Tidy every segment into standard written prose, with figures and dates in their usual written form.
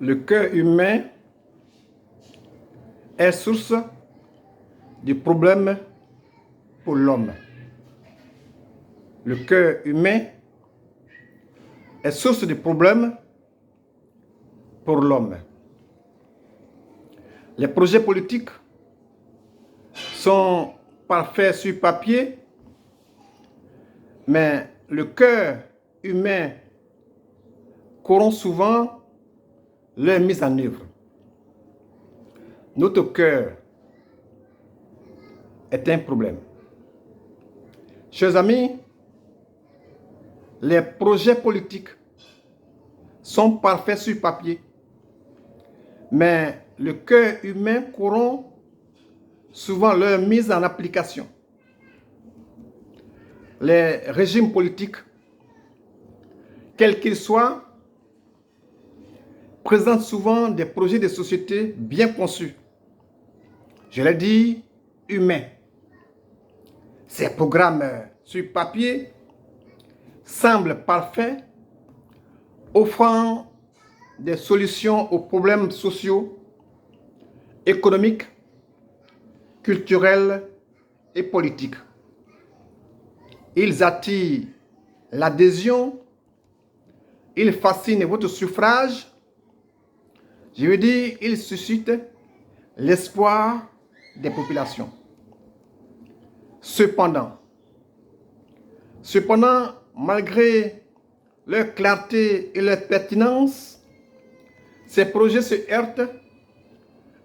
Le cœur humain est source du problème pour l'homme. Le cœur humain est source de problèmes pour l'homme. Les projets politiques sont parfaits sur papier, mais le cœur humain corrompt souvent leur mise en œuvre. Notre cœur est un problème. Chers amis, les projets politiques sont parfaits sur papier, mais le cœur humain corrompt souvent leur mise en application. Les régimes politiques, quels qu'ils soient, présentent souvent des projets de société bien conçus. Je l'ai dit, humains. Ces programmes sur papier semblent parfaits, offrant des solutions aux problèmes sociaux, économiques, culturels et politiques. Ils attirent l'adhésion, ils fascinent votre suffrage. Je veux dire, ils suscitent l'espoir des populations. Cependant, malgré leur clarté et leur pertinence, ces projets se heurtent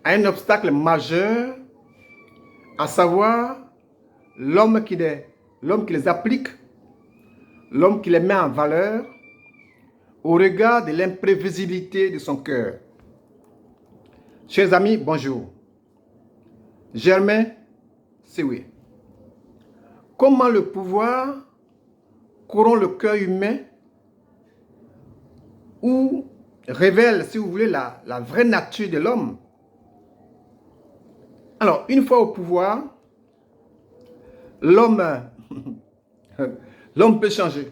à un obstacle majeur, à savoir l'homme qui les applique, l'homme qui les met en valeur au regard de l'imprévisibilité de son cœur. Chers amis, bonjour. Germain Sewe. Comment le pouvoir corrompt le cœur humain ou révèle, si vous voulez, la vraie nature de l'homme? Alors, une fois au pouvoir, l'homme peut changer.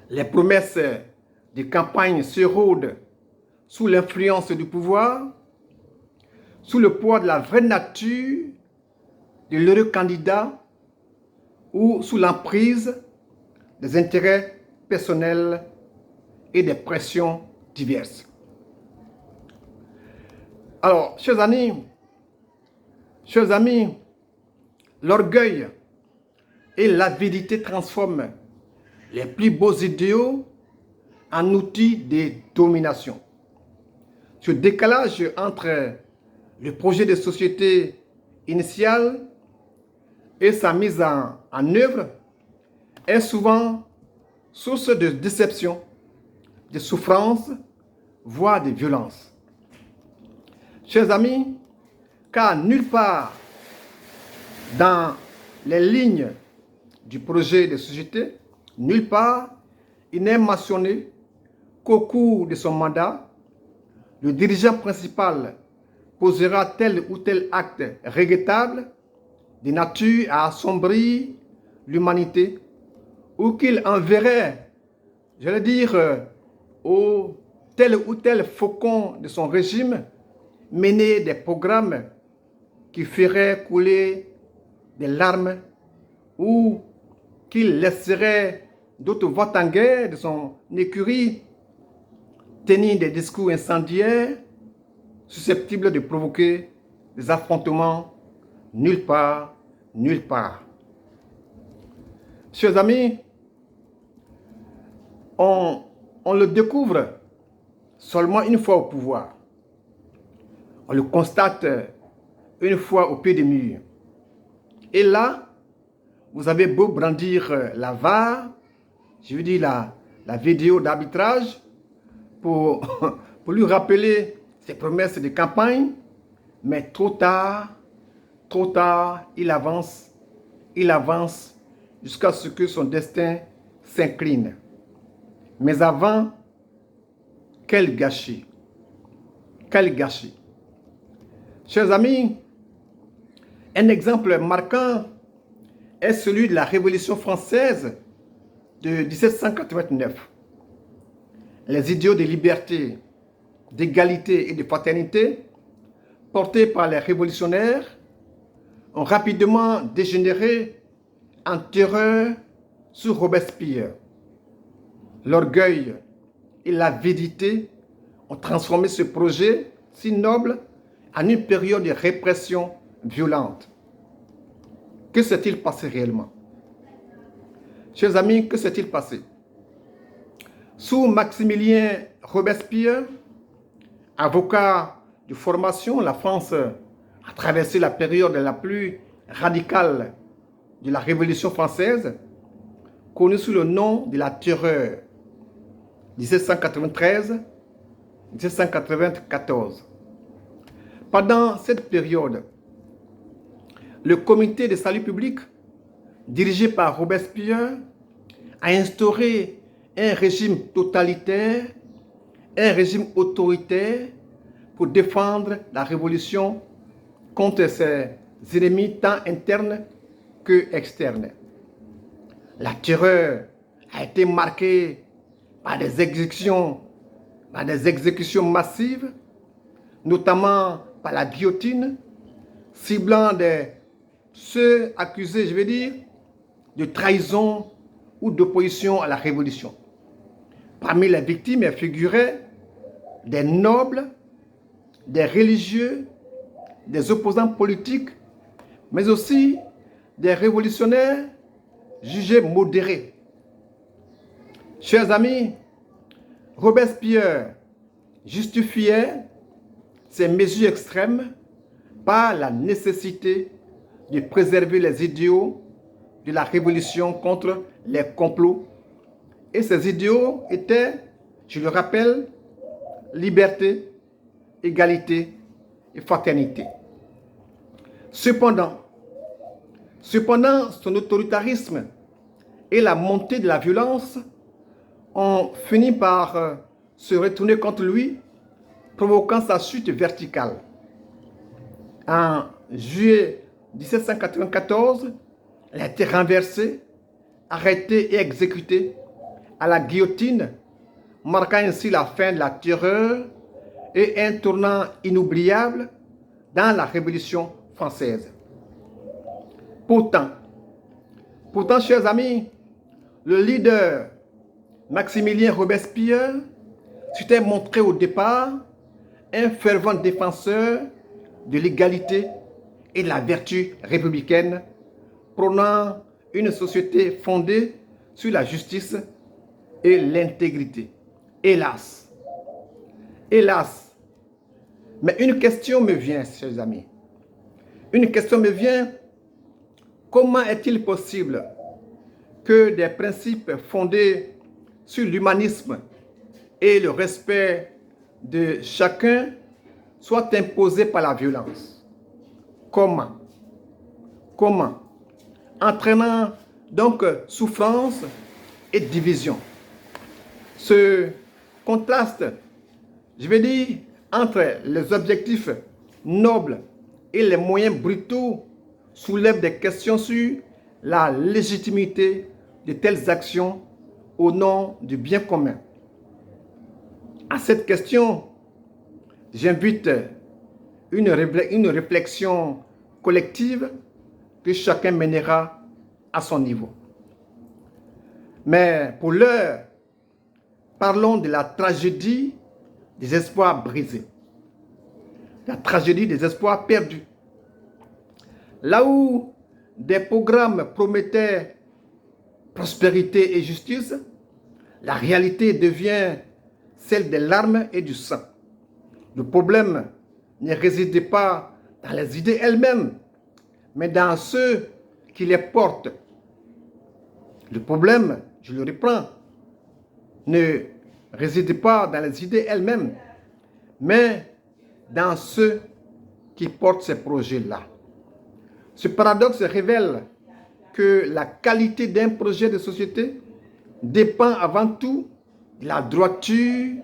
Les promesses de campagne s'érodent sous l'influence du pouvoir, sous le poids de la vraie nature de l'heureux candidat ou sous l'emprise des intérêts personnels et des pressions diverses. Alors, chers amis, l'orgueil et l'avidité transforment les plus beaux idéaux en outils de domination. Ce décalage entre le projet de société initial et sa mise en œuvre est souvent source de déception, de souffrance, voire de violence. Chers amis, car nulle part dans les lignes du projet de société, nulle part, il n'est mentionné qu'au cours de son mandat, le dirigeant principal posera tel ou tel acte regrettable de nature à assombrir l'humanité ou qu'il enverrait, j'allais dire, au tel ou tel faucon de son régime mener des programmes qui feraient couler des larmes ou qu'il laisserait d'autres voix en guerre de son écurie tenir des discours incendiaires susceptibles de provoquer des affrontements nulle part, nulle part. Chers amis, on le découvre seulement une fois au pouvoir. On le constate une fois au pied des murs. Et là, vous avez beau brandir la VAR, je veux dire la vidéo d'arbitrage, pour lui rappeler ses promesses de campagne, mais trop tard, il avance jusqu'à ce que son destin s'incline. Mais avant, quel gâchis! Quel gâchis! Chers amis, un exemple marquant est celui de la Révolution française de 1789. Les idéaux de liberté d'égalité et de fraternité portés par les révolutionnaires ont rapidement dégénéré en terreur sous Robespierre. L'orgueil et l'avidité ont transformé ce projet si noble en une période de répression violente. Que s'est-il passé réellement? Chers amis, que s'est-il passé? Sous Maximilien Robespierre, avocat de formation, la France a traversé la période la plus radicale de la Révolution française, connue sous le nom de la Terreur, 1793-1794. Pendant cette période, le comité de salut public, dirigé par Robespierre, a instauré un régime totalitaire, un régime autoritaire pour défendre la révolution contre ses ennemis tant internes que externes. La terreur a été marquée par des exécutions massives, notamment par la guillotine, ciblant ceux accusés, je veux dire, de trahison ou d'opposition à la révolution. Parmi les victimes figuraient des nobles, des religieux, des opposants politiques, mais aussi des révolutionnaires jugés modérés. Chers amis, Robespierre justifiait ces mesures extrêmes par la nécessité de préserver les idéaux de la révolution contre les complots. Et ces idéaux étaient, je le rappelle, liberté, égalité et fraternité. Cependant, son autoritarisme et la montée de la violence ont fini par se retourner contre lui, provoquant sa chute verticale. En juillet 1794, il a été renversé, arrêté et exécuté à la guillotine, marquant ainsi la fin de la terreur et un tournant inoubliable dans la Révolution française. Pourtant, chers amis, le leader Maximilien Robespierre s'était montré au départ un fervent défenseur de l'égalité et de la vertu républicaine, prônant une société fondée sur la justice et l'intégrité. Hélas, mais une question me vient, chers amis. Une question me vient, comment est-il possible que des principes fondés sur l'humanisme et le respect de chacun soient imposés par la violence? Comment? Entraînant donc souffrance et division. Ce contraste, je vais dire, entre les objectifs nobles et les moyens brutaux soulève des questions sur la légitimité de telles actions au nom du bien commun. À cette question, j'invite une réflexion collective que chacun mènera à son niveau. Mais pour l'heure, parlons de la tragédie des espoirs brisés, la tragédie des espoirs perdus. Là où des programmes promettaient prospérité et justice, la réalité devient celle des larmes et du sang. Le problème ne résidait pas dans les idées elles-mêmes, mais dans ceux qui les portent. Le problème, je le reprends, ne résidait pas dans les idées elles-mêmes, mais dans ceux qui portent ces projets-là. Ce paradoxe révèle que la qualité d'un projet de société dépend avant tout de la droiture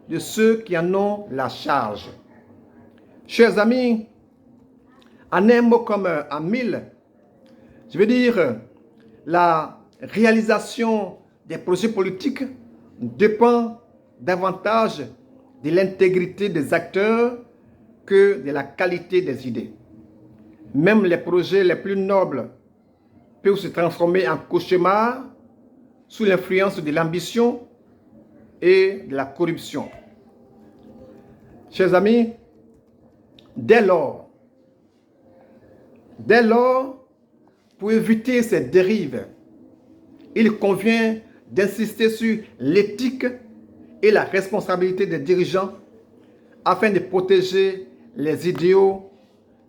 de ceux qui en ont la charge. Chers amis, en un mot comme en mille, je veux dire, la réalisation des projets politiques dépend davantage de l'intégrité des acteurs que de la qualité des idées. Même les projets les plus nobles peuvent se transformer en cauchemars sous l'influence de l'ambition et de la corruption. Chers amis, dès lors, pour éviter ces dérives, il convient d'insister sur l'éthique et la responsabilité des dirigeants afin de protéger les idéaux,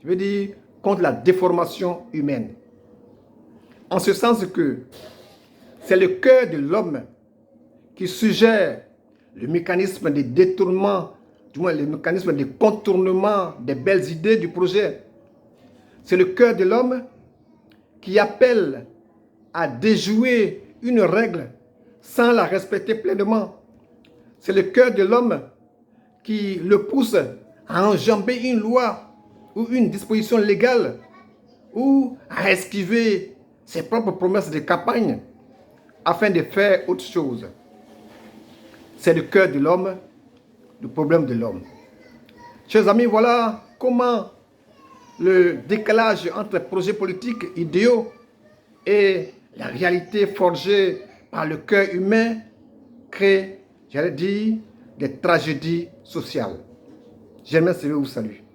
je veux dire, contre la déformation humaine. En ce sens que c'est le cœur de l'homme qui suggère le mécanisme de détournement, du moins le mécanisme de contournement des belles idées du projet. C'est le cœur de l'homme qui appelle à déjouer une règle sans la respecter pleinement. C'est le cœur de l'homme qui le pousse à enjamber une loi ou une disposition légale ou à esquiver ses propres promesses de campagne afin de faire autre chose. C'est le cœur de l'homme, le problème de l'homme. Chers amis, voilà comment le décalage entre projets politiques idéaux et la réalité forgée par le cœur humain crée, j'allais dire, des tragédies sociales. Germain Sylvain vous salue.